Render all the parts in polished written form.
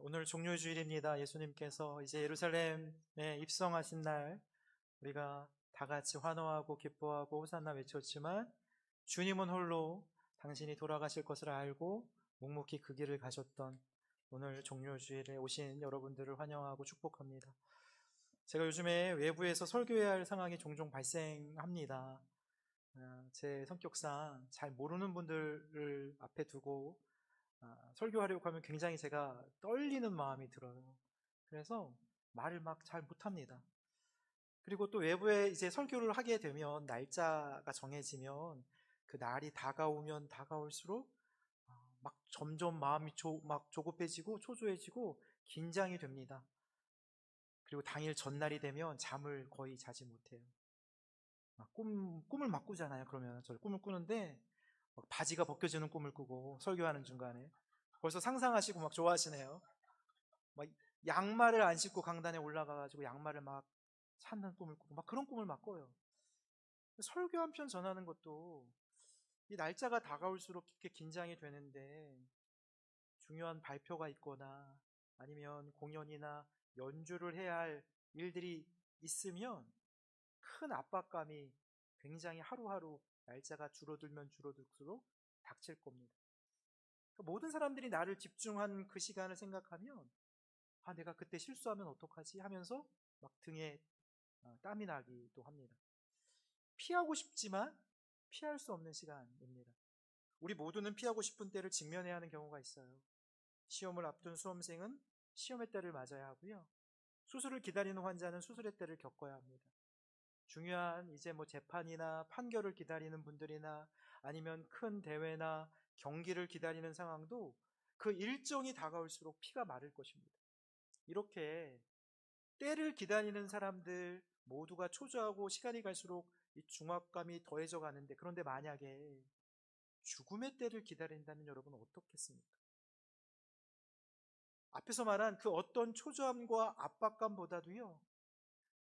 오늘 종료주일입니다. 예수님께서 이제 예루살렘에 입성하신 날 우리가 다 같이 환호하고 기뻐하고 호산나 외쳤지만 주님은 홀로 당신이 돌아가실 것을 알고 묵묵히 그 길을 가셨던 오늘 종료주일에 오신 여러분들을 환영하고 축복합니다. 제가 요즘에 외부에서 설교해야 할 상황이 종종 발생합니다. 제 성격상 잘 모르는 분들을 앞에 두고 설교하려고 하면 굉장히 제가 떨리는 마음이 들어요. 그래서 말을 막 잘 못합니다. 그리고 또 외부에 이제 설교를 하게 되면 날짜가 정해지면 그 날이 다가오면 다가올수록 막 점점 마음이 막 조급해지고 초조해지고 긴장이 됩니다. 그리고 당일 전날이 되면 잠을 거의 자지 못해요. 꿈을 막 꾸잖아요. 그러면 저 꿈을 꾸는데 막 바지가 벗겨지는 꿈을 꾸고 설교하는 중간에 벌써 상상하시고 막 좋아하시네요. 막 양말을 안 신고 강단에 올라가가지고 양말을 막 찾는 꿈을 꾸고 막 그런 꿈을 막 꿔요. 설교 한 편 전하는 것도 이 날짜가 다가올수록 이렇게 긴장이 되는데 중요한 발표가 있거나 아니면 공연이나 연주를 해야 할 일들이 있으면 큰 압박감이 굉장히 하루하루 날짜가 줄어들면 줄어들수록 닥칠 겁니다. 모든 사람들이 나를 집중한 그 시간을 생각하면 내가 그때 실수하면 어떡하지 하면서 막 등에 땀이 나기도 합니다. 피하고 싶지만 피할 수 없는 시간입니다. 우리 모두는 피하고 싶은 때를 직면해야 하는 경우가 있어요. 시험을 앞둔 수험생은 시험의 때를 맞아야 하고요. 수술을 기다리는 환자는 수술의 때를 겪어야 합니다. 중요한 이제 재판이나 판결을 기다리는 분들이나 아니면 큰 대회나 경기를 기다리는 상황도 그 일정이 다가올수록 피가 마를 것입니다. 이렇게 때를 기다리는 사람들 모두가 초조하고 시간이 갈수록 이 중압감이 더해져 가는데, 그런데 만약에 죽음의 때를 기다린다면 여러분 어떻겠습니까? 앞에서 말한 그 어떤 초조함과 압박감보다도요,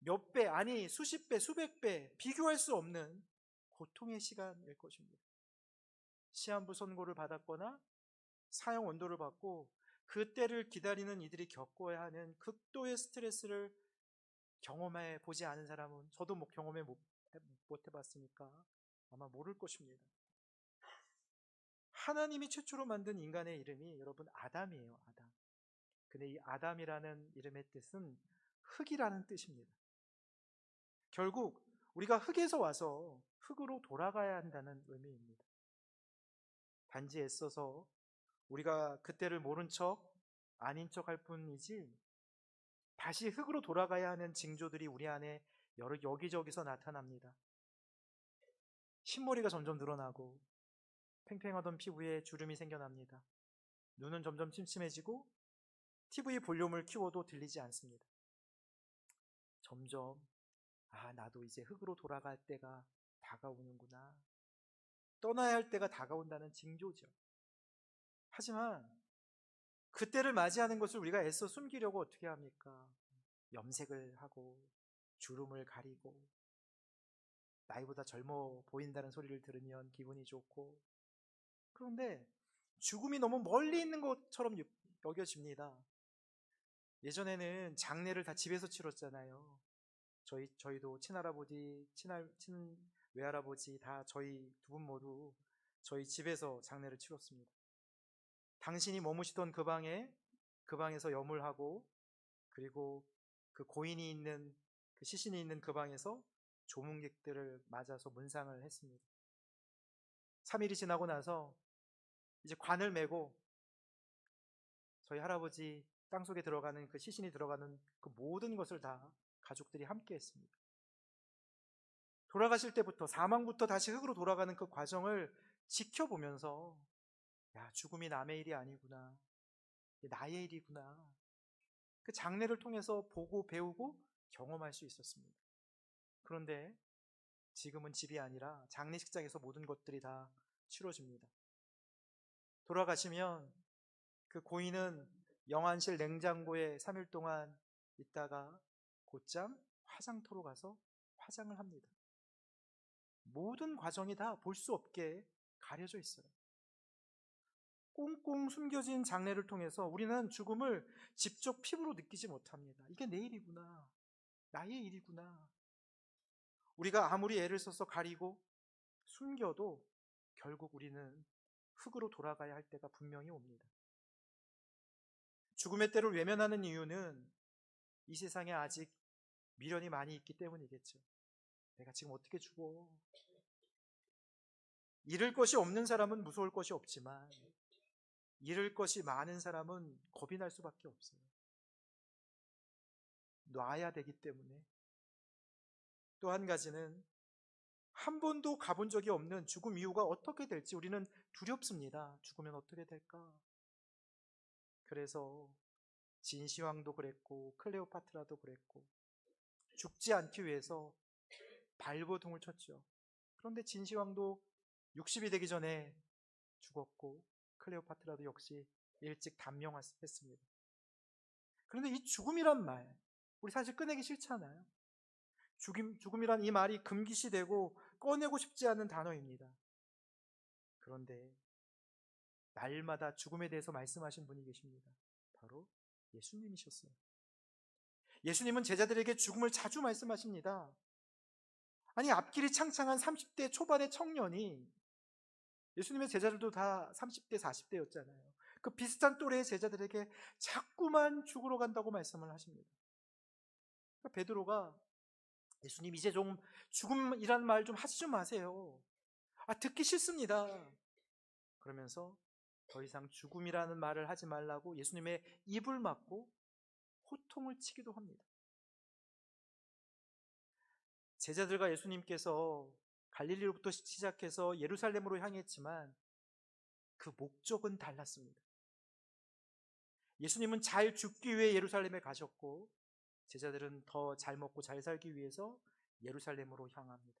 몇 배, 아니 수십 배, 수백 배 비교할 수 없는 고통의 시간일 것입니다. 시한부 선고를 받았거나 사형 원도를 받고 그 때를 기다리는 이들이 겪어야 하는 극도의 스트레스를 경험해 보지 않은 사람은, 저도 경험해 못 해봤으니까 아마 모를 것입니다. 하나님이 최초로 만든 인간의 이름이 여러분 아담이에요. 아담. 근데 이 아담이라는 이름의 뜻은 흙이라는 뜻입니다. 결국 우리가 흙에서 와서 흙으로 돌아가야 한다는 의미입니다. 단지 애써서 우리가 그때를 모른 척, 아닌 척 할 뿐이지 다시 흙으로 돌아가야 하는 징조들이 우리 안에 여기저기서 나타납니다. 흰머리가 점점 늘어나고 팽팽하던 피부에 주름이 생겨납니다. 눈은 점점 침침해지고 TV 볼륨을 키워도 들리지 않습니다. 점점 나도 이제 흙으로 돌아갈 때가 다가오는구나, 떠나야 할 때가 다가온다는 징조죠. 하지만 그때를 맞이하는 것을 우리가 애써 숨기려고 어떻게 합니까? 염색을 하고 주름을 가리고 나이보다 젊어 보인다는 소리를 들으면 기분이 좋고, 그런데 죽음이 너무 멀리 있는 것처럼 여겨집니다. 예전에는 장례를 다 집에서 치렀잖아요. 저희도 친할아버지, 외할아버지 다 저희 두 분 모두 저희 집에서 장례를 치렀습니다. 당신이 머무시던 그 방에서 염을 하고, 그리고 그 고인이 있는, 그 시신이 있는 그 방에서 조문객들을 맞아서 문상을 했습니다. 3일이 지나고 나서 이제 관을 메고 저희 할아버지 땅속에 들어가는 그 시신이 들어가는 그 모든 것을 다 가족들이 함께 했습니다. 돌아가실 때부터, 사망부터 다시 흙으로 돌아가는 그 과정을 지켜보면서 죽음이 남의 일이 아니구나, 나의 일이구나, 그 장례를 통해서 보고 배우고 경험할 수 있었습니다. 그런데 지금은 집이 아니라 장례식장에서 모든 것들이 다 치러집니다. 돌아가시면 그 고인은 영안실 냉장고에 3일 동안 있다가 곧장 화장터로 가서 화장을 합니다. 모든 과정이 다 볼 수 없게 가려져 있어요. 꽁꽁 숨겨진 장례를 통해서 우리는 죽음을 직접 피부로 느끼지 못합니다. 이게 내 일이구나, 나의 일이구나. 우리가 아무리 애를 써서 가리고 숨겨도 결국 우리는 흙으로 돌아가야 할 때가 분명히 옵니다. 죽음의 때를 외면하는 이유는 이 세상에 아직 미련이 많이 있기 때문이겠죠. 내가 지금 어떻게 죽어? 잃을 것이 없는 사람은 무서울 것이 없지만 잃을 것이 많은 사람은 겁이 날 수밖에 없어요. 놔야 되기 때문에. 또 한 가지는 한 번도 가본 적이 없는 죽음 이후가 어떻게 될지 우리는 두렵습니다. 죽으면 어떻게 될까? 그래서 진시황도 그랬고 클레오파트라도 그랬고 죽지 않기 위해서 발버둥을 쳤죠. 그런데 진시황도 60이 되기 전에 죽었고 클레오파트라도 역시 일찍 단명했습니다. 그런데 이 죽음이란 말, 우리 사실 꺼내기 싫잖아요. 죽음이란 이 말이 금기시되고 꺼내고 싶지 않은 단어입니다. 그런데 날마다 죽음에 대해서 말씀하신 분이 계십니다. 바로 예수님이셨어요. 예수님은 제자들에게 죽음을 자주 말씀하십니다. 아니, 앞길이 창창한 30대 초반의 청년이, 예수님의 제자들도 다 30대, 40대였잖아요. 그 비슷한 또래의 제자들에게 자꾸만 죽으러 간다고 말씀을 하십니다. 그러니까 베드로가 예수님 이제 좀 죽음이라는 말 좀 하지 좀 마세요. 듣기 싫습니다. 그러면서 더 이상 죽음이라는 말을 하지 말라고 예수님의 입을 막고 호통을 치기도 합니다. 제자들과 예수님께서 갈릴리로부터 시작해서 예루살렘으로 향했지만 그 목적은 달랐습니다. 예수님은 잘 죽기 위해 예루살렘에 가셨고 제자들은 더 잘 먹고 잘 살기 위해서 예루살렘으로 향합니다.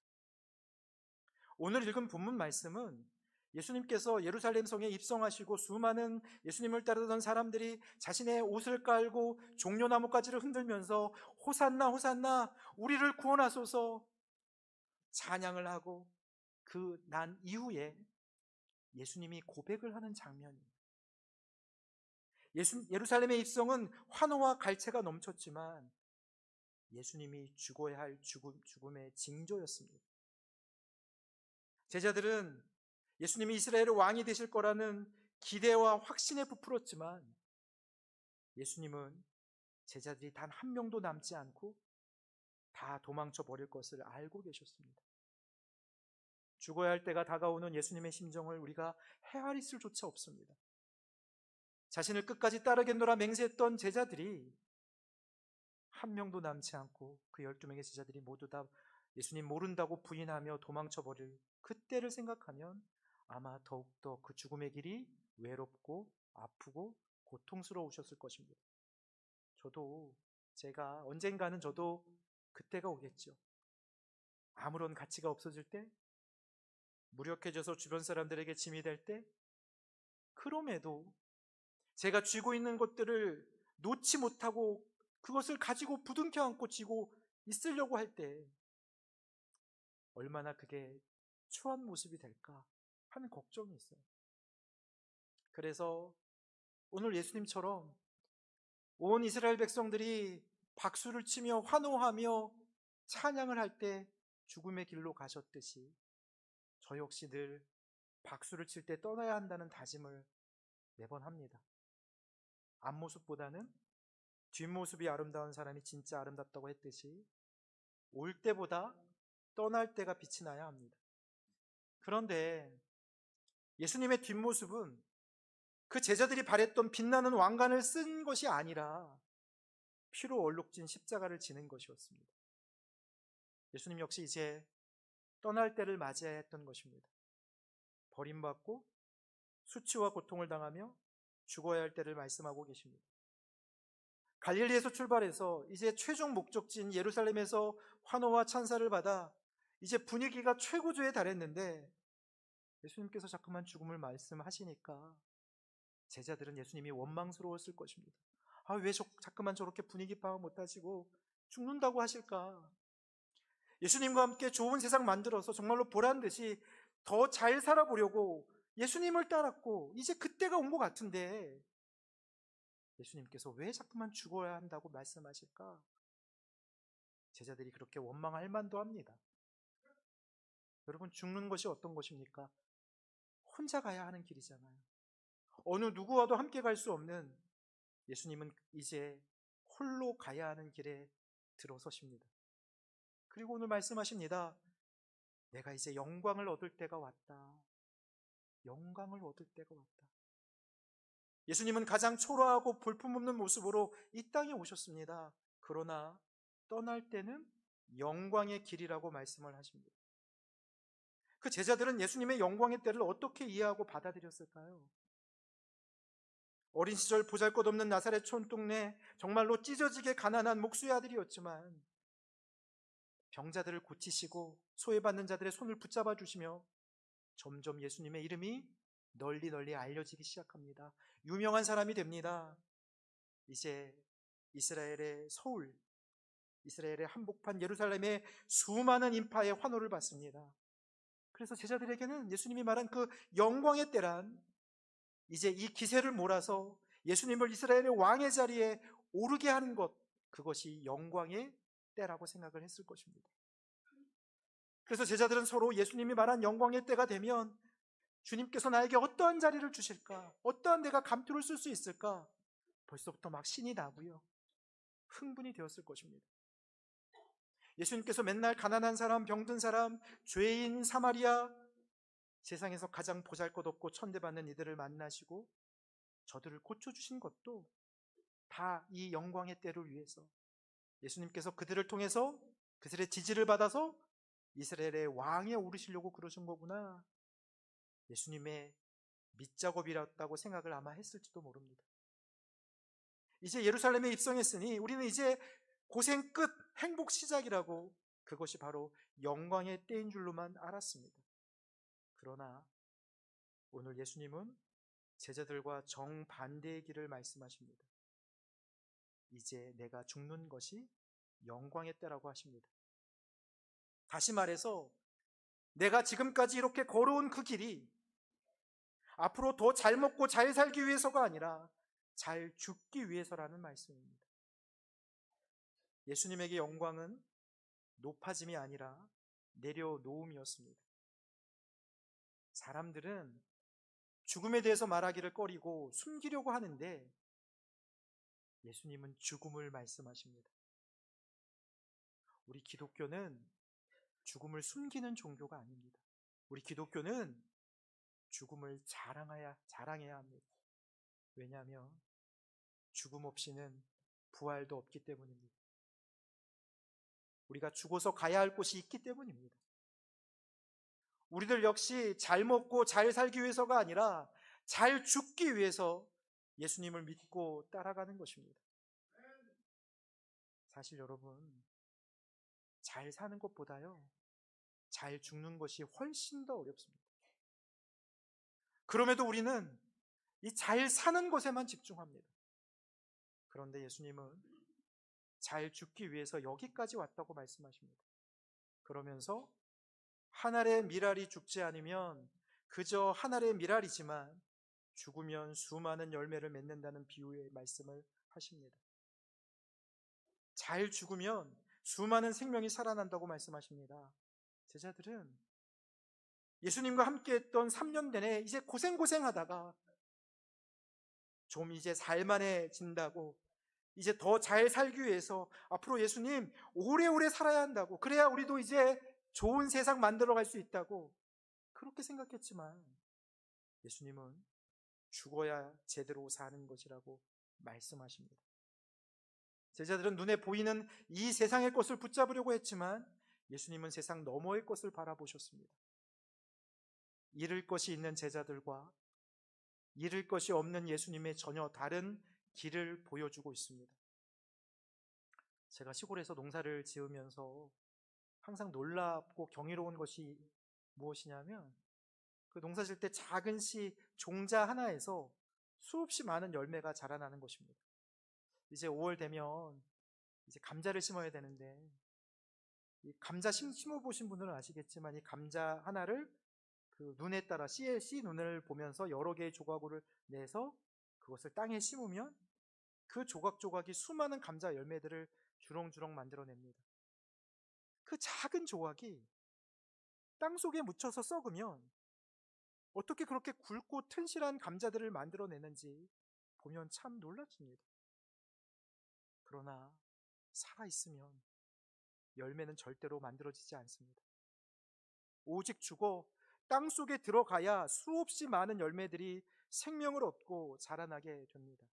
오늘 읽은 본문 말씀은 예수님께서 예루살렘 성에 입성하시고 수많은 예수님을 따르던 사람들이 자신의 옷을 깔고 종려나무가지를 흔들면서 호산나 호산나 우리를 구원하소서 찬양을 하고 그 난 이후에 예수님이 고백을 하는 장면입니다. 예루살렘의 입성은 환호와 갈채가 넘쳤지만 예수님이 죽어야 할 죽음의 징조였습니다. 제자들은 예수님이 이스라엘의 왕이 되실 거라는 기대와 확신에 부풀었지만 예수님은 제자들이 단 한 명도 남지 않고 다 도망쳐 버릴 것을 알고 계셨습니다. 죽어야 할 때가 다가오는 예수님의 심정을 우리가 헤아릴 수조차 없습니다. 자신을 끝까지 따르겠노라 맹세했던 제자들이 한 명도 남지 않고 그 12명의 제자들이 모두 다 예수님 모른다고 부인하며 도망쳐 버릴 그때를 생각하면 아마 더욱더 그 죽음의 길이 외롭고 아프고 고통스러우셨을 것입니다. 제가 언젠가는 저도 그때가 오겠죠. 아무런 가치가 없어질 때, 무력해져서 주변 사람들에게 짐이 될 때, 그럼에도 제가 쥐고 있는 것들을 놓지 못하고 그것을 가지고 부둥켜 안고 쥐고 있으려고 할 때 얼마나 그게 추한 모습이 될까 하는 걱정이 있어요. 그래서 오늘 예수님처럼 온 이스라엘 백성들이 박수를 치며 환호하며 찬양을 할 때 죽음의 길로 가셨듯이 저 역시 늘 박수를 칠 때 떠나야 한다는 다짐을 매번 합니다. 앞모습보다는 뒷모습이 아름다운 사람이 진짜 아름답다고 했듯이 올 때보다 떠날 때가 빛이 나야 합니다. 그런데 예수님의 뒷모습은 그 제자들이 바랬던 빛나는 왕관을 쓴 것이 아니라 피로 얼룩진 십자가를 지는 것이었습니다. 예수님 역시 이제 떠날 때를 맞이해야 했던 것입니다. 버림받고 수치와 고통을 당하며 죽어야 할 때를 말씀하고 계십니다. 갈릴리에서 출발해서 이제 최종 목적지인 예루살렘에서 환호와 찬사를 받아 이제 분위기가 최고조에 달했는데 예수님께서 자꾸만 죽음을 말씀하시니까 제자들은 예수님이 원망스러웠을 것입니다. 왜 자꾸만 저렇게 분위기 파악 못하시고 죽는다고 하실까? 예수님과 함께 좋은 세상 만들어서 정말로 보란 듯이 더 잘 살아보려고 예수님을 따랐고 이제 그때가 온 것 같은데 예수님께서 왜 자꾸만 죽어야 한다고 말씀하실까? 제자들이 그렇게 원망할 만도 합니다. 여러분, 죽는 것이 어떤 것입니까? 혼자 가야 하는 길이잖아요. 어느 누구와도 함께 갈 수 없는 예수님은 이제 홀로 가야 하는 길에 들어서십니다. 그리고 오늘 말씀하십니다. 내가 이제 영광을 얻을 때가 왔다. 영광을 얻을 때가 왔다. 예수님은 가장 초라하고 볼품없는 모습으로 이 땅에 오셨습니다. 그러나 떠날 때는 영광의 길이라고 말씀을 하십니다. 그 제자들은 예수님의 영광의 때를 어떻게 이해하고 받아들였을까요? 어린 시절 보잘것없는 나사렛 촌동네, 정말로 찢어지게 가난한 목수의 아들이었지만 병자들을 고치시고 소외받는 자들의 손을 붙잡아 주시며 점점 예수님의 이름이 널리 널리 알려지기 시작합니다. 유명한 사람이 됩니다. 이제 이스라엘의 서울, 이스라엘의 한복판 예루살렘의 수많은 인파의 환호를 받습니다. 그래서 제자들에게는 예수님이 말한 그 영광의 때란 이제 이 기세를 몰아서 예수님을 이스라엘의 왕의 자리에 오르게 하는 것, 그것이 영광의 때라고 생각을 했을 것입니다. 그래서 제자들은 서로 예수님이 말한 영광의 때가 되면 주님께서 나에게 어떠한 자리를 주실까? 어떠한 내가 감투를 쓸 수 있을까? 벌써부터 막 신이 나고요. 흥분이 되었을 것입니다. 예수님께서 맨날 가난한 사람, 병든 사람, 죄인, 사마리아, 세상에서 가장 보잘것없고 천대받는 이들을 만나시고 저들을 고쳐주신 것도 다 이 영광의 때를 위해서, 예수님께서 그들을 통해서 그들의 지지를 받아서 이스라엘의 왕에 오르시려고 그러신 거구나. 예수님의 밑작업이었다고 생각을 아마 했을지도 모릅니다. 이제 예루살렘에 입성했으니 우리는 이제 고생 끝, 행복 시작이라고, 그것이 바로 영광의 때인 줄로만 알았습니다. 그러나 오늘 예수님은 제자들과 정반대의 길을 말씀하십니다. 이제 내가 죽는 것이 영광의 때라고 하십니다. 다시 말해서 내가 지금까지 이렇게 걸어온 그 길이 앞으로 더 잘 먹고 잘 살기 위해서가 아니라 잘 죽기 위해서라는 말씀입니다. 예수님에게 영광은 높아짐이 아니라 내려놓음이었습니다. 사람들은 죽음에 대해서 말하기를 꺼리고 숨기려고 하는데 예수님은 죽음을 말씀하십니다. 우리 기독교는 죽음을 숨기는 종교가 아닙니다. 우리 기독교는 죽음을 자랑해야 합니다. 왜냐하면 죽음 없이는 부활도 없기 때문입니다. 우리가 죽어서 가야 할 곳이 있기 때문입니다. 우리들 역시 잘 먹고 잘 살기 위해서가 아니라 잘 죽기 위해서 예수님을 믿고 따라가는 것입니다. 사실 여러분, 잘 사는 것보다요, 잘 죽는 것이 훨씬 더 어렵습니다. 그럼에도 우리는 이 잘 사는 것에만 집중합니다. 그런데 예수님은 잘 죽기 위해서 여기까지 왔다고 말씀하십니다. 그러면서 한 알의 밀알이 죽지 않으면 그저 한 알의 밀알이지만 죽으면 수많은 열매를 맺는다는 비유의 말씀을 하십니다. 잘 죽으면 수많은 생명이 살아난다고 말씀하십니다. 제자들은 예수님과 함께 했던 3년 내내 이제 고생하다가 좀 이제 살만해진다고, 이제 더 잘 살기 위해서 앞으로 예수님 오래오래 살아야 한다고, 그래야 우리도 이제 좋은 세상 만들어갈 수 있다고 그렇게 생각했지만 예수님은 죽어야 제대로 사는 것이라고 말씀하십니다. 제자들은 눈에 보이는 이 세상의 것을 붙잡으려고 했지만 예수님은 세상 너머의 것을 바라보셨습니다. 잃을 것이 있는 제자들과 잃을 것이 없는 예수님의 전혀 다른 길을 보여주고 있습니다. 제가 시골에서 농사를 지으면서 항상 놀랍고 경이로운 것이 무엇이냐면, 그 농사 지을 때 작은 씨 종자 하나에서 수없이 많은 열매가 자라나는 것입니다. 이제 5월 되면 이제 감자를 심어야 되는데, 이 감자 심어 보신 분들은 아시겠지만 이 감자 하나를 그 눈에 따라 씨 눈을 보면서 여러 개의 조각을 내서 그것을 땅에 심으면 그 조각조각이 수많은 감자 열매들을 주렁주렁 만들어냅니다. 그 작은 조각이 땅 속에 묻혀서 썩으면 어떻게 그렇게 굵고 튼실한 감자들을 만들어내는지 보면 참 놀랍습니다. 그러나 살아있으면 열매는 절대로 만들어지지 않습니다. 오직 죽어 땅 속에 들어가야 수없이 많은 열매들이 생명을 얻고 자라나게 됩니다.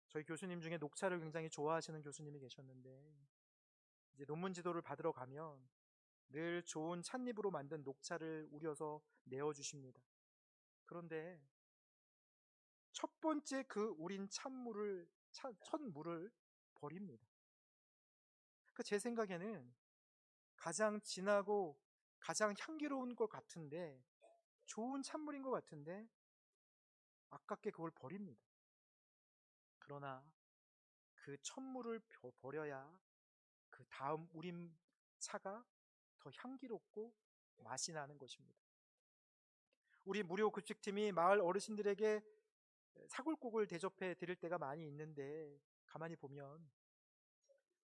저희 교수님 중에 녹차를 굉장히 좋아하시는 교수님이 계셨는데, 이제 논문 지도를 받으러 가면 늘 좋은 찻잎으로 만든 녹차를 우려서 내어주십니다. 그런데 첫 번째 그 우린 첫물을 버립니다. 제 생각에는 가장 진하고 가장 향기로운 것 같은데, 좋은 찬물인 것 같은데 아깝게 그걸 버립니다. 그러나 그 첫물을 버려야 그 다음 우린 차가 더 향기롭고 맛이 나는 것입니다. 우리 무료 급식팀이 마을 어르신들에게 사골국을 대접해 드릴 때가 많이 있는데, 가만히 보면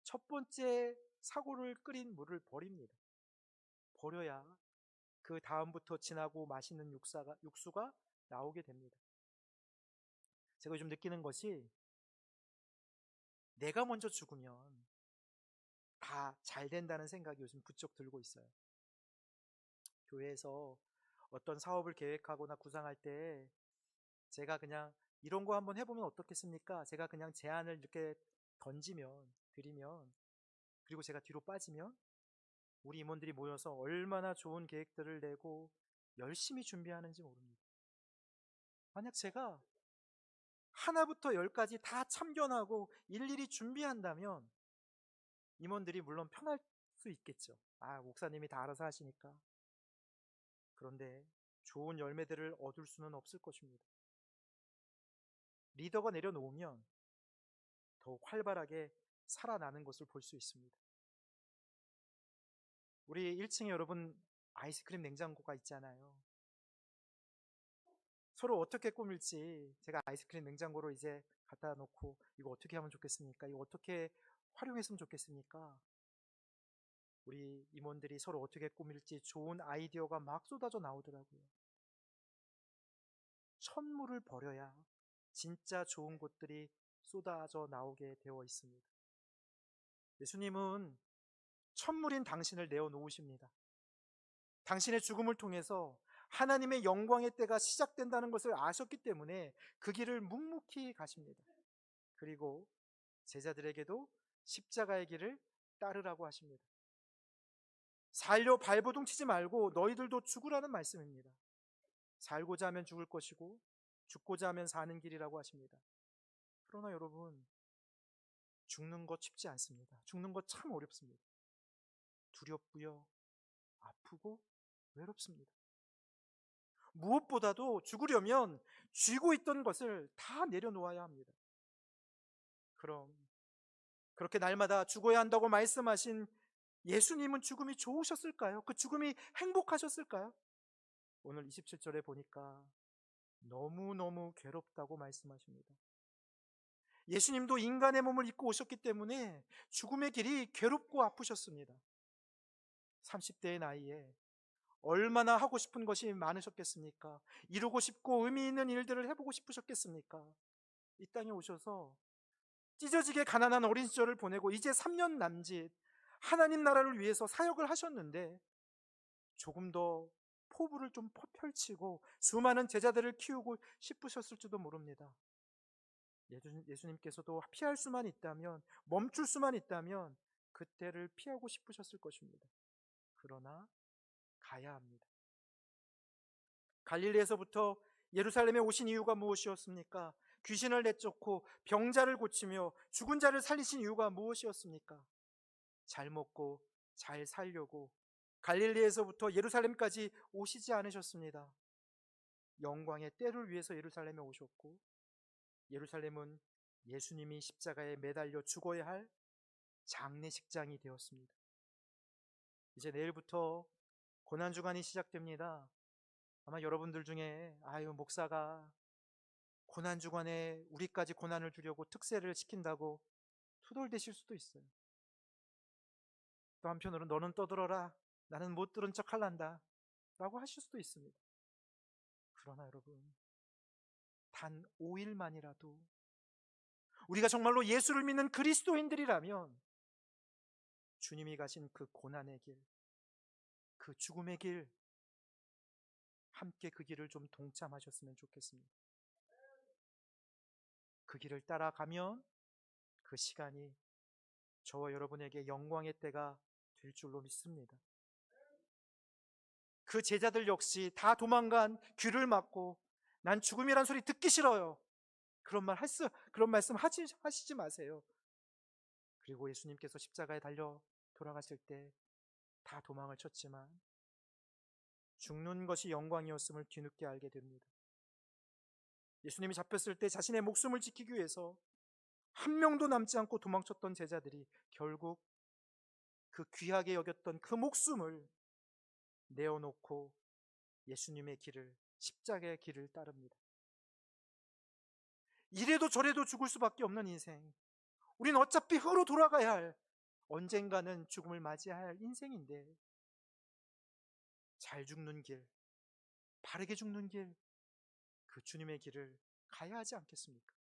첫 번째 사골을 끓인 물을 버립니다. 버려야 그 다음부터 진하고 맛있는 육수가 나오게 됩니다. 제가 요즘 느끼는 것이, 내가 먼저 죽으면 다 잘 된다는 생각이 요즘 부쩍 들고 있어요. 교회에서 어떤 사업을 계획하거나 구상할 때 제가 그냥 이런 거 한번 해보면 어떻겠습니까? 제가 그냥 제안을 이렇게 드리면, 그리고 제가 뒤로 빠지면 우리 임원들이 모여서 얼마나 좋은 계획들을 내고 열심히 준비하는지 모릅니다. 만약 제가 하나부터 열까지 다 참견하고 일일이 준비한다면 임원들이 물론 편할 수 있겠죠. 목사님이 다 알아서 하시니까. 그런데 좋은 열매들을 얻을 수는 없을 것입니다. 리더가 내려놓으면 더욱 활발하게 살아나는 것을 볼 수 있습니다. 우리 1층에 여러분 아이스크림 냉장고가 있잖아요. 서로 어떻게 꾸밀지 제가 아이스크림 냉장고로 이제 갖다 놓고, 이거 어떻게 하면 좋겠습니까? 이거 어떻게 활용했으면 좋겠습니까? 우리 임원들이 서로 어떻게 꾸밀지 좋은 아이디어가 막 쏟아져 나오더라고요. 첫물을 버려야 진짜 좋은 것들이 쏟아져 나오게 되어 있습니다. 예수님은 첫물인 당신을 내어놓으십니다. 당신의 죽음을 통해서 하나님의 영광의 때가 시작된다는 것을 아셨기 때문에 그 길을 묵묵히 가십니다. 그리고 제자들에게도 십자가의 길을 따르라고 하십니다. 살려 발버둥 치지 말고 너희들도 죽으라는 말씀입니다. 살고자 하면 죽을 것이고 죽고자 하면 사는 길이라고 하십니다. 그러나 여러분, 죽는 것 쉽지 않습니다. 죽는 것 참 어렵습니다. 두렵고요, 아프고 외롭습니다. 무엇보다도 죽으려면 쥐고 있던 것을 다 내려놓아야 합니다. 그럼 그렇게 날마다 죽어야 한다고 말씀하신 예수님은 죽음이 좋으셨을까요? 그 죽음이 행복하셨을까요? 오늘 27절에 보니까 너무너무 괴롭다고 말씀하십니다. 예수님도 인간의 몸을 입고 오셨기 때문에 죽음의 길이 괴롭고 아프셨습니다. 30대의 나이에 얼마나 하고 싶은 것이 많으셨겠습니까? 이루고 싶고 의미 있는 일들을 해보고 싶으셨겠습니까? 이 땅에 오셔서 찢어지게 가난한 어린 시절을 보내고 이제 3년 남짓 하나님 나라를 위해서 사역을 하셨는데, 조금 더 포부를 좀 펼치고 수많은 제자들을 키우고 싶으셨을지도 모릅니다. 예수님께서도 피할 수만 있다면, 멈출 수만 있다면 그때를 피하고 싶으셨을 것입니다. 그러나 가야 합니다. 갈릴리에서부터 예루살렘에 오신 이유가 무엇이었습니까? 귀신을 내쫓고 병자를 고치며 죽은 자를 살리신 이유가 무엇이었습니까? 잘 먹고 잘 살려고 갈릴리에서부터 예루살렘까지 오시지 않으셨습니다. 영광의 때를 위해서 예루살렘에 오셨고, 예루살렘은 예수님이 십자가에 매달려 죽어야 할 장례식장이 되었습니다. 이제 내일부터 고난주간이 시작됩니다. 아마 여러분들 중에 아유 목사가 고난주간에 우리까지 고난을 주려고 특세를 시킨다고 투덜대실 수도 있어요. 또 한편으로는 너는 떠들어라, 나는 못 들은 척 할란다 라고 하실 수도 있습니다. 그러나 여러분, 단 5일만이라도 우리가 정말로 예수를 믿는 그리스도인들이라면 주님이 가신 그 고난의 길, 그 죽음의 길, 함께 그 길을 좀 동참하셨으면 좋겠습니다. 그 길을 따라가면 그 시간이 저와 여러분에게 영광의 때가 될 줄로 믿습니다. 그 제자들 역시 다 도망간 귀를 막고 난 죽음이란 소리 듣기 싫어요. 그런 말씀 하시지 마세요. 그리고 예수님께서 십자가에 달려 돌아가실 때 다 도망을 쳤지만 죽는 것이 영광이었음을 뒤늦게 알게 됩니다. 예수님이 잡혔을 때 자신의 목숨을 지키기 위해서 한 명도 남지 않고 도망쳤던 제자들이 결국 그 귀하게 여겼던 그 목숨을 내어놓고 예수님의 길을, 십자가의 길을 따릅니다. 이래도 저래도 죽을 수밖에 없는 인생, 우린 어차피 흙으로 돌아가야 할, 언젠가는 죽음을 맞이해야 할 인생인데 잘 죽는 길, 바르게 죽는 길, 그 주님의 길을 가야 하지 않겠습니까?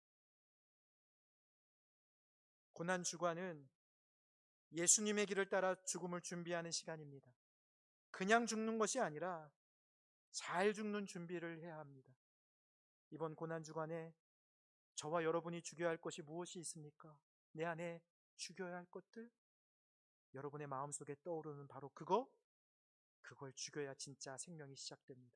고난주간은 예수님의 길을 따라 죽음을 준비하는 시간입니다. 그냥 죽는 것이 아니라 잘 죽는 준비를 해야 합니다. 이번 고난주간에 저와 여러분이 죽여야 할 것이 무엇이 있습니까? 내 안에 죽여야 할 것들? 여러분의 마음속에 떠오르는 바로 그걸 죽여야 진짜 생명이 시작됩니다.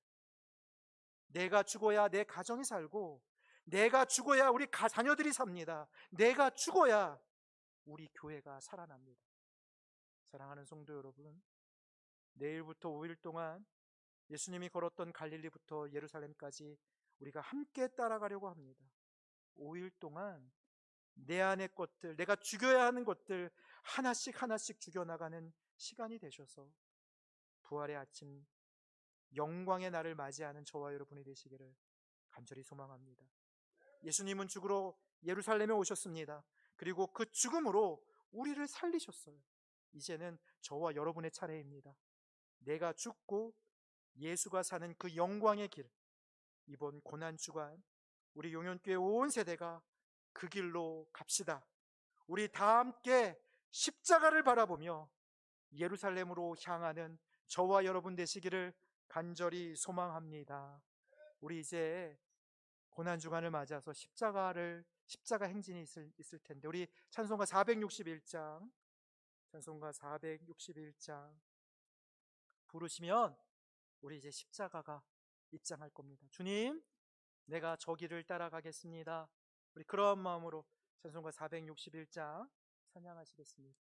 내가 죽어야 내 가정이 살고, 내가 죽어야 우리 자녀들이 삽니다. 내가 죽어야 우리 교회가 살아납니다. 사랑하는 성도 여러분, 내일부터 5일 동안 예수님이 걸었던 갈릴리부터 예루살렘까지 우리가 함께 따라가려고 합니다. 5일 동안 내 안의 것들, 내가 죽여야 하는 것들 하나씩 하나씩 죽여나가는 시간이 되셔서 부활의 아침, 영광의 날을 맞이하는 저와 여러분이 되시기를 간절히 소망합니다. 예수님은 죽으러 예루살렘에 오셨습니다. 그리고 그 죽음으로 우리를 살리셨어요. 이제는 저와 여러분의 차례입니다. 내가 죽고 예수가 사는 그 영광의 길, 이번 고난주간 우리 용현교회 온 세대가 그 길로 갑시다. 우리 다 함께 십자가를 바라보며 예루살렘으로 향하는 저와 여러분 되시기를 간절히 소망합니다. 우리 이제 고난주간을 맞아서 십자가 행진이 있을 텐데, 우리 찬송가 461장 부르시면 우리 이제 십자가가 입장할 겁니다. 주님, 내가 저 길을 따라가겠습니다. 우리 그러한 마음으로 찬송가 461장 찬양하시겠습니다.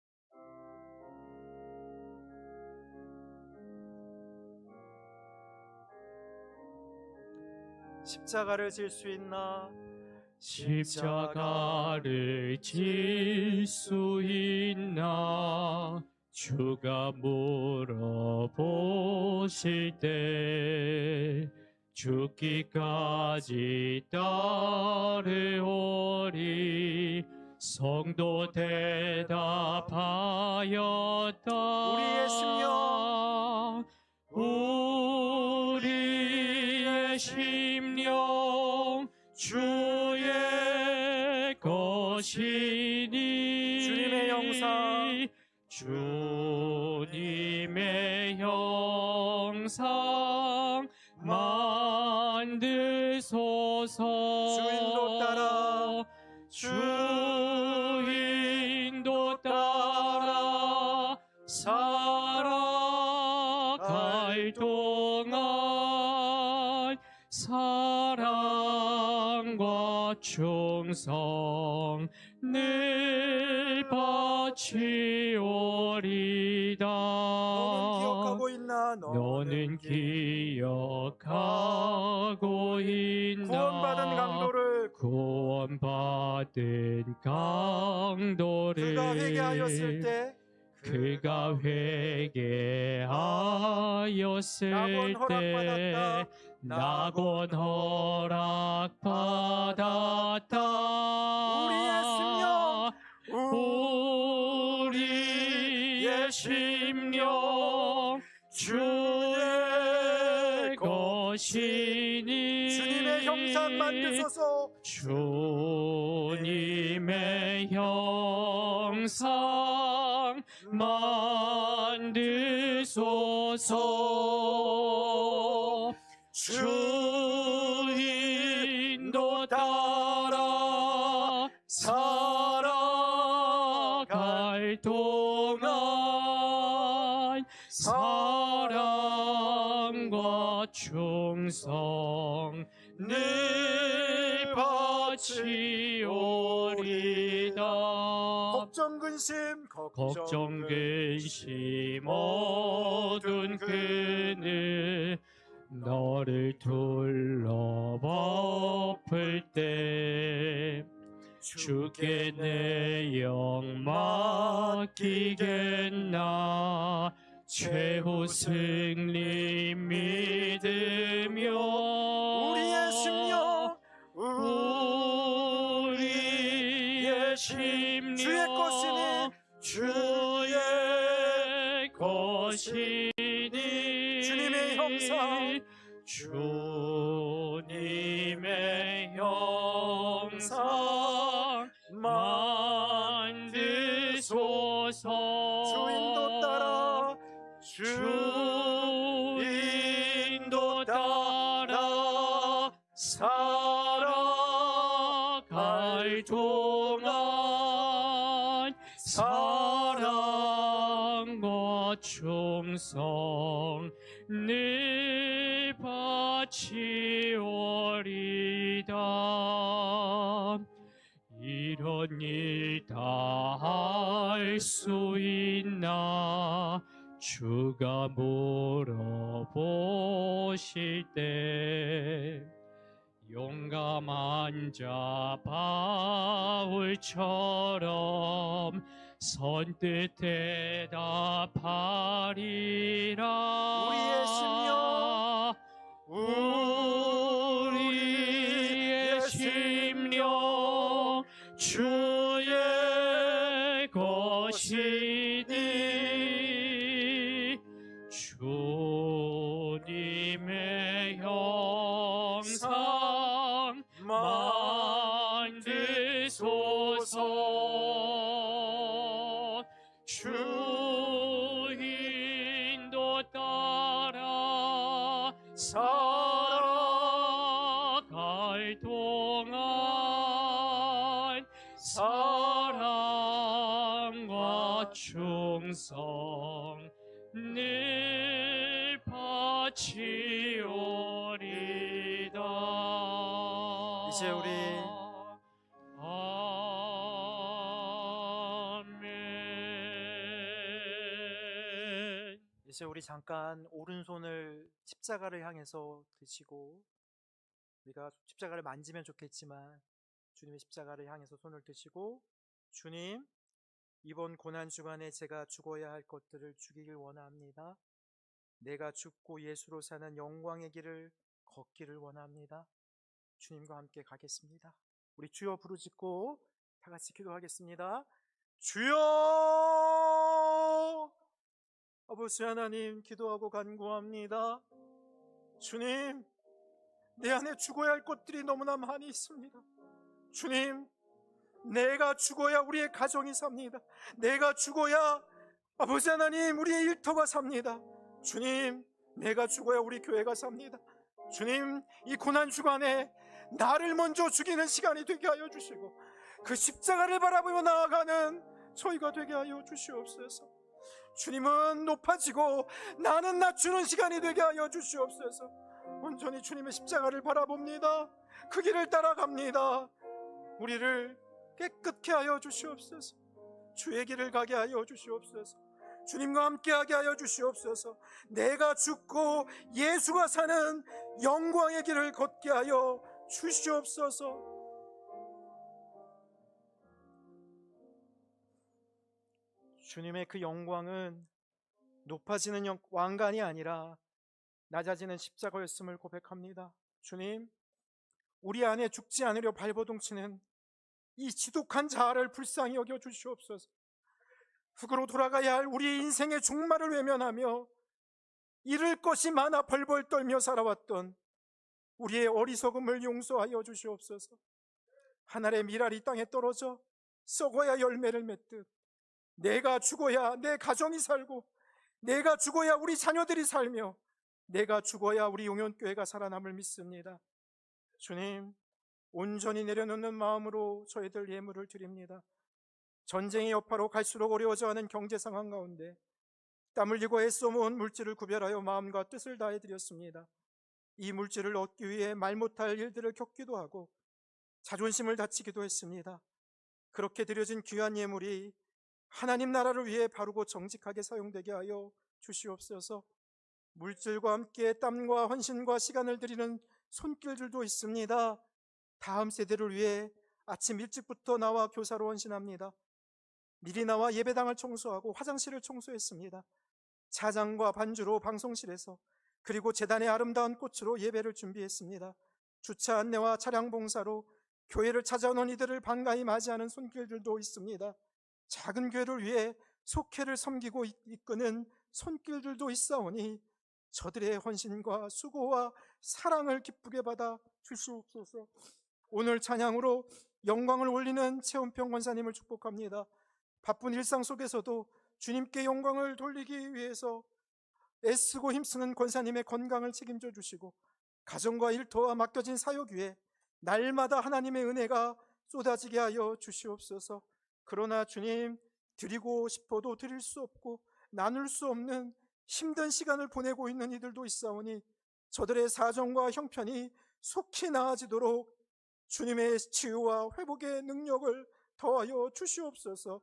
십자가를 질 수 있나? 십자가를 질 수 있나? 주가 물어보실 때 죽기까지 따르오리. 성도 대답하였다. 우리의 심령, 우리의 심령 주의 것이니. 주님의 형상, 주님의 형상 만드소서. 주인도 따라, 주인도 따라 살아갈 동안 사랑과 충성 늘 바치오리다. 너는 기억하고 있나? 구원받은 강도를 그가 회개하였을 때 그가 회개하였을 때 낙원 허락받았다. 우리의 심령 주의 것이니 주님의 형상 만드소서. 주님의 형상 만드소서. 주 인도 따라 살아갈 동안 사랑과 충성 늘 바치오리다. 걱정 근심 어두운 그늘 너를 둘러엎을 때 주께 내 영 맡기겠나. 최후 승리 믿으며 우리의 심령 주의 것이니 주님의 형상 주님의 형상 만드소서. 주 인도 따라 살아갈 동안 사랑과 충성 늘 바치오리다. 이런 일 다 할 수 있나. 주가 물어보실 때 용감한 자 바울처럼 선뜻 대답하리라. 우리의 심령 주의 것이니 주님의 형상 만드소서. 주 인도 따라 살아갈 동안 사랑과 충성 늘 바치오리다. 이제 우리 아멘. 이제 우리 잠깐 오른손을 십자가를 향해서 드시고, 우리가 십자가를 만지면 좋겠지만 주님의 십자가를 향해서 손을 드시고, 주님, 이번 고난 주간에 제가 죽어야 할 것들을 죽이길 원합니다. 내가 죽고 예수로 사는 영광의 길을 걷기를 원합니다. 주님과 함께 가겠습니다. 우리 주여 부르짖고 다 같이 기도하겠습니다. 주여! 아버지 하나님, 기도하고 간구합니다. 주님, 내 안에 죽어야 할 것들이 너무나 많이 있습니다. 주님, 내가 죽어야 우리의 가정이 삽니다. 내가 죽어야 아버지 하나님 우리의 일터가 삽니다. 주님, 내가 죽어야 우리 교회가 삽니다. 주님, 이 고난 주간에 나를 먼저 죽이는 시간이 되게 하여 주시고 그 십자가를 바라보며 나아가는 저희가 되게 하여 주시옵소서. 주님은 높아지고 나는 낮추는 시간이 되게 하여 주시옵소서. 온전히 주님의 십자가를 바라봅니다. 그 길을 따라갑니다. 우리를 깨끗게 하여 주시옵소서. 주의 길을 가게 하여 주시옵소서. 주님과 함께하게 하여 주시옵소서. 내가 죽고 예수가 사는 영광의 길을 걷게 하여 주시옵소서. 주님의 그 영광은 높아지는 왕관이 아니라 낮아지는 십자가였음을 고백합니다. 주님, 우리 안에 죽지 않으려 발버둥치는 이 지독한 자아를 불쌍히 여겨 주시옵소서. 흙으로 돌아가야 할 우리의 인생의 종말을 외면하며 잃을 것이 많아 벌벌 떨며 살아왔던 우리의 어리석음을 용서하여 주시옵소서. 하늘의 밀알이 땅에 떨어져 썩어야 열매를 맺듯 내가 죽어야 내 가정이 살고, 내가 죽어야 우리 자녀들이 살며, 내가 죽어야 우리 용현교회가 살아남을 믿습니다. 주님, 온전히 내려놓는 마음으로 저희들 예물을 드립니다. 전쟁의 여파로 갈수록 어려워져가는 경제 상황 가운데 땀 흘리고 애써 모은 물질을 구별하여 마음과 뜻을 다해 드렸습니다. 이 물질을 얻기 위해 말 못할 일들을 겪기도 하고 자존심을 다치기도 했습니다. 그렇게 드려진 귀한 예물이 하나님 나라를 위해 바르고 정직하게 사용되게 하여 주시옵소서. 물질과 함께 땀과 헌신과 시간을 드리는 손길들도 있습니다. 다음 세대를 위해 아침 일찍부터 나와 교사로 헌신합니다. 미리 나와 예배당을 청소하고 화장실을 청소했습니다. 차장과 반주로 방송실에서, 그리고 재단의 아름다운 꽃으로 예배를 준비했습니다. 주차 안내와 차량 봉사로 교회를 찾아오는 이들을 반가이 맞이하는 손길들도 있습니다. 작은 교회를 위해 속회를 섬기고 이끄는 손길들도 있사오니 저들의 헌신과 수고와 사랑을 기쁘게 받아 주시옵소서. 오늘 찬양으로 영광을 올리는 최은평 권사님을 축복합니다. 바쁜 일상 속에서도 주님께 영광을 돌리기 위해서 애쓰고 힘쓰는 권사님의 건강을 책임져 주시고, 가정과 일터와 맡겨진 사역 위에 날마다 하나님의 은혜가 쏟아지게 하여 주시옵소서. 그러나 주님, 드리고 싶어도 드릴 수 없고 나눌 수 없는 힘든 시간을 보내고 있는 이들도 있사오니 저들의 사정과 형편이 속히 나아지도록 주님의 치유와 회복의 능력을 더하여 주시옵소서.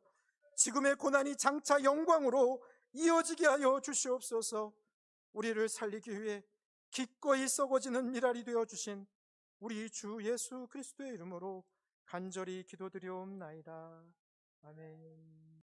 지금의 고난이 장차 영광으로 이어지게 하여 주시옵소서. 우리를 살리기 위해 기꺼이 썩어지는 밀알이 되어 주신 우리 주 예수 그리스도의 이름으로 간절히 기도드리옵나이다. 아멘.